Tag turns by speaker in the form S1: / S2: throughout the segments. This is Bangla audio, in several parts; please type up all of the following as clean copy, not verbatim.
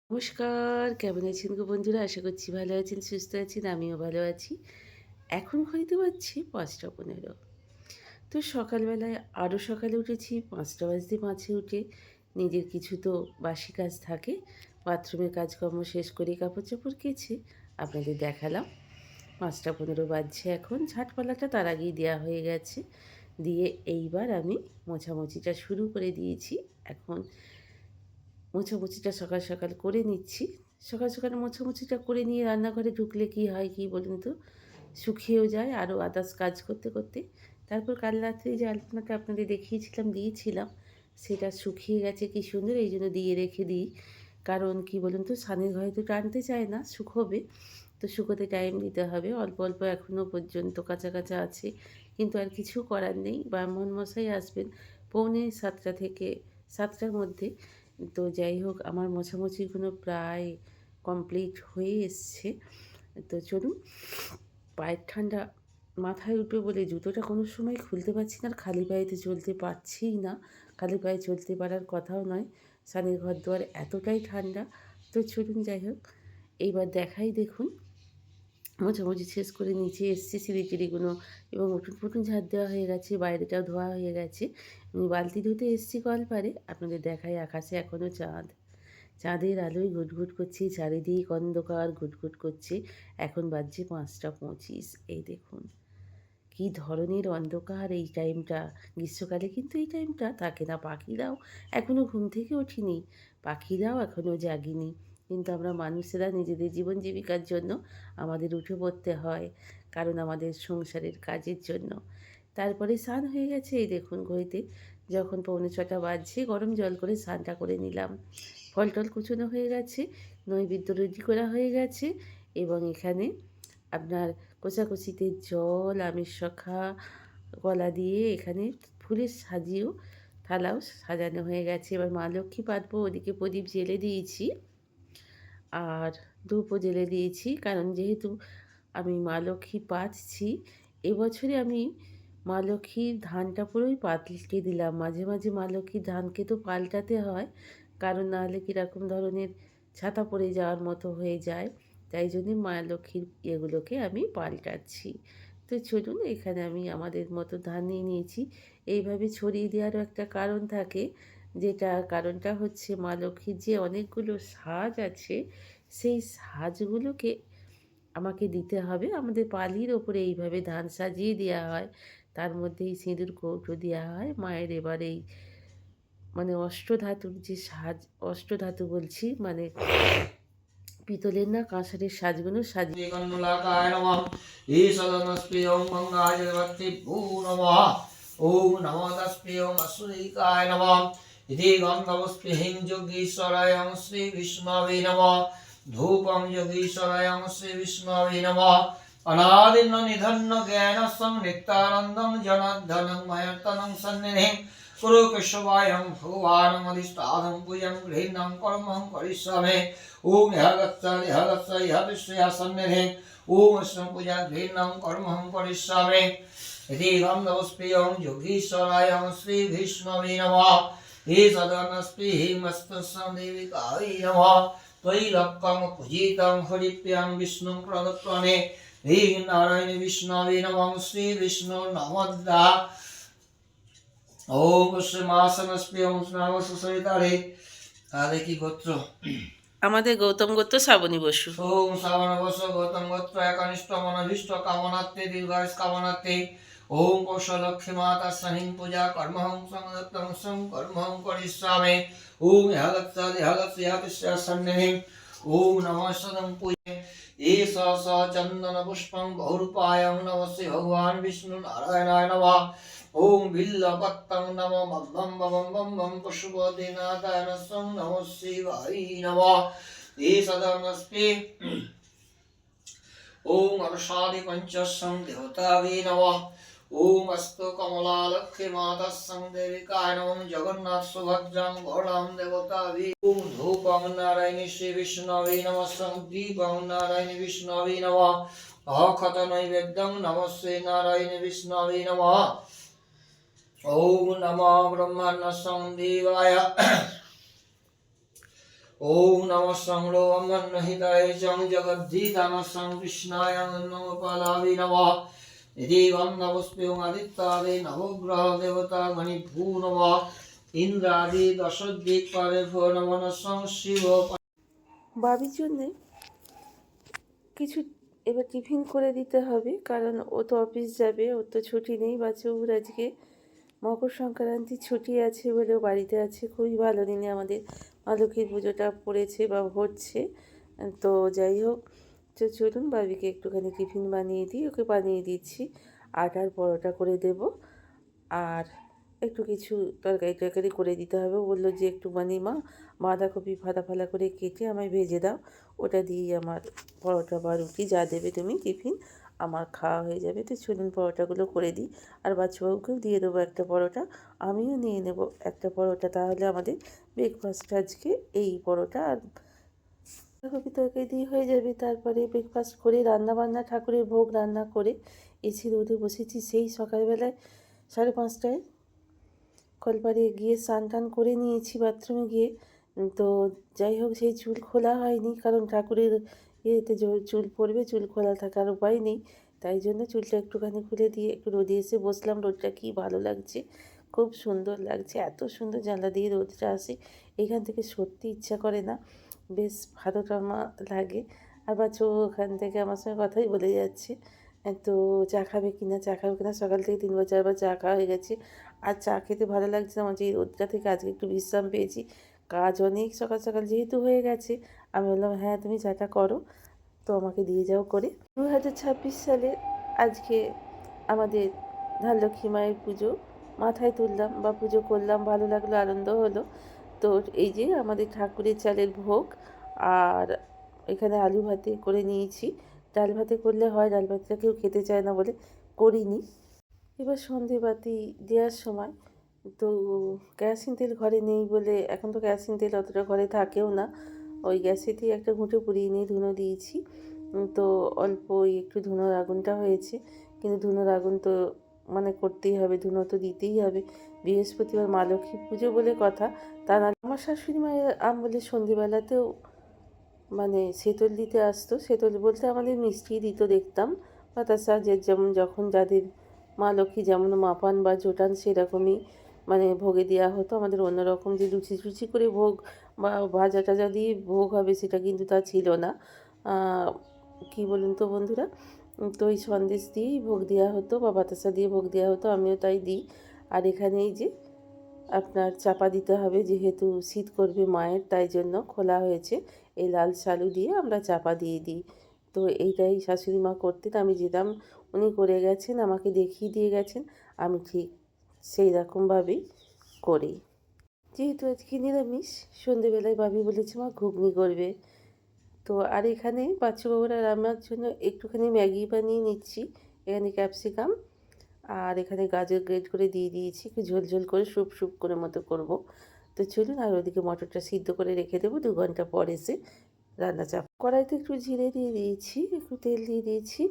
S1: নমস্কার, কেমন আছেন গো বন্ধুরা? আশা করছি ভালো আছেন, সুস্থ আছেন। আমিও ভালো আছি। এখন ঘড়িতে বাজছে ৫টা ১৫। তো সকালবেলায় আরও সকালে উঠেছি। ৫টা বাজতে ৫-এ উঠে নিজের কিছু তো বাসি কাজ থাকে। বাথরুমের কাজকর্ম শেষ করে কাপড়-চোপড় কেচে আপনাদের দেখালাম। ৫টা ১৫ বাজছে এখন। ঝাঁটপালাটা তার আগেই দেয়া হয়ে গেছে। দিয়ে এইবার আমি মোছামুছিটা শুরু করে দিয়েছি। এখন মোছামুছিটা সকাল সকাল করে নিচ্ছি। সকাল সকাল মোছামুছিটা করে নিয়ে রান্নাঘরে ঢুকলে কী হয় কী বলুন তো? শুকিয়েও যায় আরও আদার্স কাজ করতে করতে। তারপর কাল রাত্রে যে আলপনাটা আপনাদের দেখিয়েছিলাম, দিয়েছিলাম, সেটা শুকিয়ে গেছে কী সুন্দর, এইজন্য দিয়ে রেখে দিই। কারণ কী বলুন তো? সানের ঘরে তো টানতে চায় না, শুকোবে। তো শুকোতে টাইম দিতে হবে। অল্প অল্প এখনও পর্যন্ত কাঁচা কাঁচা আছে। কিন্তু আর কিছু করার নেই। ব্রাহ্মণমশাই আসবেন 6:45 থেকে 7টার মধ্যে। তো যাই হোক, আমার মোছামুছিগুলো প্রায় কমপ্লিট হয়ে এসছে। তো চলুন, পায়ের ঠান্ডা মাথায় উঠবে বলে জুতোটা কোনো সময় খুলতে পারছি না, আর খালি পায়ে তো চলতে পারছিই না। খালি পায়ে চলতে পারার কথাও নয়। সানের ঘরদুয়ার এতটাই ঠান্ডা। তো চলুন যাই হোক, এইবার দেখাই দেখুন। মোছামুছি শেষ করে নিচে এসেছি, সিঁড়ি-টিড়িগুলো এবং উঠোন-ফুটুন ঝাড় দেওয়া হয়ে গেছে, বাইরেটাও ধোয়া হয়ে গেছে। আমি বালতি ধুতে এসেছি কলপাড়ে। আপনাদের দেখাই, আকাশে এখনও চাঁদ। চাঁদের আলোয় ঘুটঘুট করছে, চারিদিক অন্ধকার ঘুটঘুট করছে। এখন বাজছে 5টা 25। এই দেখুন, কী ধরনের অন্ধকার এই টাইমটা। গ্রীষ্মকালে কিন্তু এই টাইমটা থাকে না। পাখিরাও এখনও ঘুম থেকে ওঠেনি, পাখিরাও এখনও জাগেনি। কিন্তু আমরা মানুষেরা নিজেদের জীবন জীবিকার জন্য আমাদের উঠে পড়তে হয়, কারণ আমাদের সংসারের কাজের জন্য। তারপরে স্নান হয়ে গেছে, এই দেখুন ঘড়িতে যখন 6:45 বাজছে, গরম জল করে স্নানটা করে নিলাম। ফল টল কুচোনো হয়ে গেছে, নৈবেদ্য রেডি করা হয়ে গেছে এবং এখানে আপনার কোচাকুচিতে জল, আমের শখা, কলা দিয়ে এখানে ফুলের সাজিয়েও থালাও সাজানো হয়ে গেছে। এবার মা লক্ষ্মী পাতবো, ওদিকে প্রদীপ জ্বেলে দিয়েছি আর ধূপও জ্বেলে দিয়েছি। কারণ যেহেতু আমি মা লক্ষ্মী পাতছি, এবছরে আমি মা লক্ষ্মীর ধানটা পুরোই পাল্টে দিলাম। মাঝে মাঝে মা লক্ষ্মীর ধানকে তো পাল্টাতে হয়, কারণ নাহলে কীরকম ধরনের ছাতা পড়ে যাওয়ার মতো হয়ে যায়। তাই জন্যে মা লক্ষ্মীর এগুলোকে আমি পাল্টাচ্ছি। তো চলুন, এখানে আমি আমাদের মতো ধান নিয়ে নিয়েছি। এইভাবে ছড়িয়ে দেওয়ারও একটা কারণ থাকে, যেটা কারণটা হচ্ছে মা লক্ষ্মীর যে অনেকগুলো সাজ আছে, সেই সাজগুলোকে আমাকে দিতে হবে। আমাদের পালির ওপরে এইভাবে ধান সাজিয়ে দেওয়া হয়, তার মধ্যেই সিঁদুর কৌটো দেওয়া হয়। মায়ের এবার এই মানে অষ্টধাতুর যে সাজ, অষ্টধাতু বলছি মানে পিতলের না কাঁসারের সাজগুলো সাজিয়ে
S2: গন্ধলাকায় নমঃ ঈশদনস্পি ওম গঙ্গায় জগত্তিভূ নমঃ ওম নমো তস্পি ওম অসুরিকায় নমঃ ইতি গন্ধবস্পৃহিং যোগীশ্বরায় শ্রী বিষ্ণবে নমঃ ধূপং যোগীশ্বরায় শ্রী বিষ্ণবে নমঃ অনাদিন্ন নিধন্য জ্ঞান সংনিত্যানন্দং জনার্দনং ময়র্তনং সন্নিধিং কুরু কেশবায়ং ভগবানমধিষ্ঠানং পূজং গৃহীণং কর্মং করিষ্যামে ओम यहगत्स यह सन्निधि ओम विष्णु पूजा घृणं कर्मं करिष्यामि इति गन्धवस्प्रियं योगीश्वराय श्री विष्णवे नमः ईशदनस्पृः मस्तस्सं देविकायै नमः त्वयिलक्कं पूजितं हरिप्रियं विष्णुं प्रदत्तने ह्रीं नारायण विष्णवे नमः श्री विष्णु नमोद्दा ओम श्रीमासनस्प्रियं स्नावसुसरितारे आदि की गोत्र
S1: আমাদের গৌতম গোত্র শ্রাবণী বসু।
S2: ওম শ্রাবণ বর্ষ গৌতম গোত্র একনিষ্ঠ মনভীষ্ট কামনার্থে দীর্ঘায়ুষ কামনার্থে ওম কৌশলক্ষ্মী মাতা সহিং পূজা কর্মহং সংযুক্তং সং কর্মহং করিষ্যামে ওম ইহগচ্ছা সন্নিধিং ওম নমঃ সদং পূজে এষ স চন্দন পুষ্পং বহুরূপায়ং নমস্তে ভগবান বিষ্ণু নারায়ণায় নমঃ ওম বিল্লপত্রং নমঃ বম বম বম বম পশুপতিনাথায় নমঃ শিবায় নমঃ ईशदनस्पि ओम अनुषादि पंचस्सं देवतावे नमः ओम अस्तु कमला लक्ष्मी माता सं देविकाय नमः जगन्नाथ सुभद्रं गौरं देवतावे ओम धूपं नारायणी श्री विष्णवे नमः सं दीपं नारायणी विष्णवे नमः अखत नैवेद्यं नमस्ते नारायणी विष्णवे नमः ओम नमो ब्रह्मण्य सं देवाय ওম নমঃ সংলোমন্নহিতায় চং জগদ্ধিতানসং কৃষ্ণায় নমঃ নমঃ দেবং নমস্পেয়ং আদিত্যাদে নবগ্রহ দেবতা গণিভূ নমঃ ইন্দ্রাদি দশদিক পারে ভো নমঃ শিব।
S1: বাবির জন্যে কিছু এবার টিফিন করে দিতে হবে, কারণ ও তো অফিস যাবে, ওর তো ছুটি নেই। বাচ্চাবুর আজকে মকর সংক্রান্তি ছুটি আছে বলেও বাড়িতে আছে। খুবই ভালো দিনে আমাদের মা লক্ষ্মীর পুজোটা পড়েছে বা হচ্ছে। তো যাই হোক, তো চলুন বাবিকে একটুখানি টিফিন বানিয়ে দিই। ওকে বানিয়ে দিচ্ছি, আটার পরোটা করে দেব, আর একটু কিছু তরকারি করে দিতে হবে। ও বললো যে একটু মা বাঁধাকপি ফালা ফালা করে কেটে আমায় ভেজে দাও, ওটা দিয়েই আমার পরোটা বা রুটি যা দেবে তুমি টিফিন আমার খাওয়া হয়ে যাবে। তো চলুন পরোটাগুলো করে দিই, আর বাচ্চাবাবুকেও দিয়ে দেবো একটা পরোটা, আমিও নিয়ে নেব একটা পরোটা। তাহলে আমাদের ব্রেকফাস্ট আজকে এই পরোটা আর বাঁধাকপি তরকারি দিয়ে হয়ে যাবে। তারপরে ব্রেকফাস্ট করে রান্নাবান্না, ঠাকুরের ভোগ রান্না করে এসি রোদে বসেছি সেই সকালবেলায় 5:30টায়। কলপারে গিয়ে স্নান টান করে নিয়েছি বাথরুমে গিয়ে। তো যাই হোক, সেই চুল খোলা হয়নি, কারণ ঠাকুরের ইয়েতে চুল পড়বে, চুল খোলা থাকার উপায় নেই। তাই জন্য চুলটা একটুখানি খুলে দিয়ে একটু রোদে এসে বসলাম। রোদটা কী ভালো লাগছে, খুব সুন্দর লাগছে, এত সুন্দর জানলা দিয়ে রোদটা আসে, এখান থেকে সত্যি ইচ্ছা করে না, বেশ ভালো টামা লাগে। আর বাচ্চা ওখান থেকে আমার সঙ্গে কথাই বলে যাচ্ছে। তো চা খাবে কিনা, চা খাবে কিনা, সকাল থেকে 3-4বার চা খাওয়া হয়ে গেছে। আর চা খেতে ভালো লাগছে না, আমার যে এই রোদটা থেকে আজকে একটু বিশ্রাম পেয়েছি। কাজ অনেক সকাল সকাল যেহেতু হয়ে গেছে, আমি বললাম হ্যাঁ তুমি চাটা করো, তো আমাকে দিয়ে যাও করে। 2026 সালে আজকে আমাদের ধানলক্ষ্মী মায়ের পুজো মাথায় তুললাম বা পুজো করলাম, ভালো লাগলো, আনন্দ হলো। তো এই যে আমাদের ঠাকুরের চালের ভোগ, আর এখানে আলু ভাতে করে নিয়েছি। ডাল ভাতে করলে হয়, ডাল ভাতটা কেউ খেতে চায় না বলে করিনি। এবার সন্ধেবাতি দেওয়ার সময় তো কেরোসিন তেল ঘরে নেই বলে, এখন তো কেরোসিন তেল অতটা ঘরে থাকেও না, ওই গ্যাসেতেই একটা ঘুঁটে পুড়িয়ে নিয়ে ধুনো দিয়েছি। তো অল্প ওই একটু ধুনোর আগুনটা হয়েছে, কিন্তু ধুনোর আগুন তো মানে করতেই হবে, ধুনো তো দিতেই হবে। বৃহস্পতিবার মা লক্ষ্মী পুজো বলে কথা, তা না আমার শাশুড়ি মায়ের আমলে সন্ধেবেলাতেও মানে সেতল দিতে আসতো। সেতল বলতে আমাদের মিষ্টি দিত দেখতাম, বাতাসা যে যেমন যখন যাদের মা লক্ষ্মী যেমন মাপান বা জোটান সেরকমই মানে ভোগে দেওয়া হতো। আমাদের অন্যরকম যে লুচি লুচি করে ভোগ বা ভাজা টাজা দিয়ে ভোগ হবে সেটা কিন্তু তা ছিল না। কী বলুন তো বন্ধুরা, তো এই সন্দেশ দিয়েই ভোগ দেওয়া হতো বা বাতাসা দিয়ে ভোগ দেওয়া হতো, আমিও তাই দিই। আর এখানে এই যে আপনার চাপা দিতে হবে, যেহেতু শীত করবে মায়ের, তাই জন্য খোলা হয়েছে। এই লাল সালু দিয়ে আমরা চাপা দিয়ে দিই। তো এইটাই শাশুড়ি মা করতেন, আমি যেতাম, উনি করে গেছেন, আমাকে দেখিয়ে দিয়ে গেছেন, আমি ঠিক সেই রকমভাবেই করি। যেহেতু আজকে নিরামিষ, সন্ধেবেলায় ভাবি বলেছে মা ঘুগনি করবে। তো আর এখানে বাচ্চাবাবুরা রান্নার জন্য একটুখানি ম্যাগি বানিয়ে নিচ্ছি। এখানে ক্যাপসিকাম আর এখানে গাজর গ্রেট করে দিয়ে দিয়েছি, একটু ঝোল ঝোল করে স্যুপ স্যুপ করে মতো করব। তো চলুন, আর ওদিকে মটরটা সিদ্ধ করে রেখে দেবো, 2 ঘন্টা পর এসে রান্না চাপ। কড়াইতে একটু জিরে দিয়ে দিয়েছি, একটু তেল দিয়ে দিয়েছি।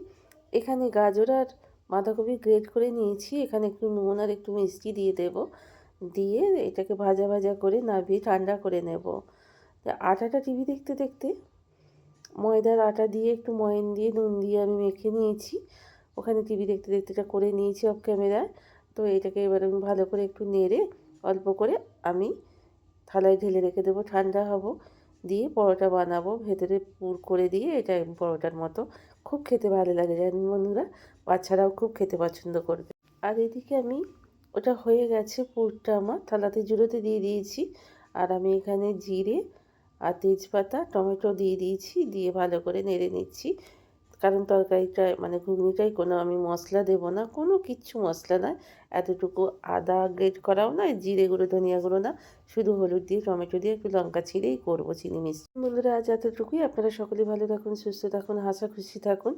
S1: এখানে গাজর আর বাঁধাকপি গ্রেট করে নিয়েছি, এখানে একটু নুন আর একটু মিষ্টি দিয়ে দেব, দিয়ে এটাকে ভাজা ভাজা করে নামিয়ে ঠান্ডা করে নেব। আটাটা টিভি দেখতে দেখতে ময়দার আটা দিয়ে একটু ময়ন দিয়ে নুন দিয়ে আমি মেখে নিয়েছি, ওখানে টিভি দেখতে দেখতে এটা করে নিয়েছি অফ ক্যামেরায়। তো এটাকে এবার আমি ভালো করে একটু নেড়ে অল্প করে আমি থালায় ঢেলে রেখে দেবো, ঠান্ডা হব, দিয়ে পরোটা বানাবো ভেতরে পুর করে দিয়ে। এটা পরোটার মতো খুব খেতে ভালো লাগে জানেন বন্ধুরা, বাচ্চারাও খুব খেতে পছন্দ করবে। আর এদিকে আমি ওটা হয়ে গেছে, পুরটা আমার থালাতে জুড়োতে দিয়ে দিয়েছি। আর আমি এখানে জিরে আর তেজপাতা টমেটো দিয়ে দিয়েছি, দিয়ে ভালো করে নেড়ে নিচ্ছি। কারণ তরকারিটা মানে ঘুগনিটাই কোনো আমি মশলা দেবো না, কোনো কিচ্ছু মশলা নয়। এতটুকু আদা গ্রেট করাও নয়, জিরে গুঁড়ো ধনিয়া গুঁড়ো না, শুধু হলুদ দিয়ে টমেটো দিয়ে একটু লঙ্কা ছিঁড়েই করবো চিনি মিষ্টি। বন্ধুরা আজ এতটুকুই, আপনারা সকলে ভালো থাকুন, সুস্থ থাকুন, হাসা খুশি থাকুন।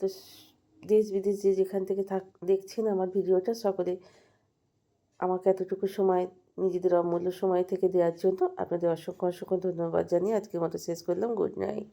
S1: তো দেশ বিদেশ যে যেখান থেকে দেখছেন আমার ভিডিওটা, সকলে আমাকে এতটুকু সময় নিজেদের অমূল্য সময় থেকে দেওয়ার জন্য আপনাদের অসংখ্য অসংখ্য ধন্যবাদ জানিয়ে আজকের মতো শেষ করলাম। Good night.